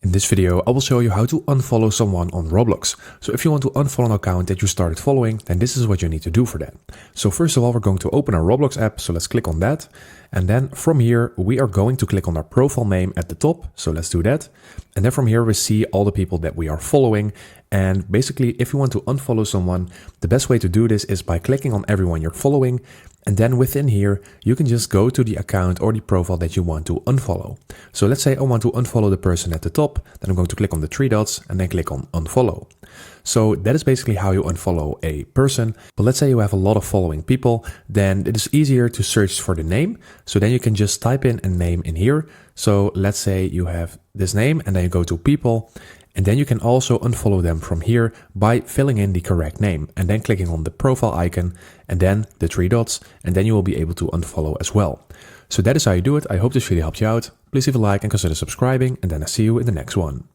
In this video, I will show you how to unfollow someone on Roblox. So if you want to unfollow an account that you started following, then this is what you need to do for that. So first of all, we're going to open our Roblox app. So let's click on that. And then from here, we are going to click on our profile name at the top. So let's do that. And then from here, we see all the people that we are following. And basically, if you want to unfollow someone, the best way to do this is by clicking on everyone you're following. And then within here, you can just go to the account or the profile that you want to unfollow. So let's say I want to unfollow the person at the top. Then I'm going to click on the three dots and then click on unfollow. So that is basically how you unfollow a person. But let's say you have a lot of following people, then it is easier to search for the name. So then you can just type in a name in here. So let's say you have this name and then you go to people. And then you can also unfollow them from here by filling in the correct name and then clicking on the profile icon and then the three dots, and then you will be able to unfollow as well. So that is how you do it. I hope this video helped you out. Please leave a like and consider subscribing, and then I see you in the next one.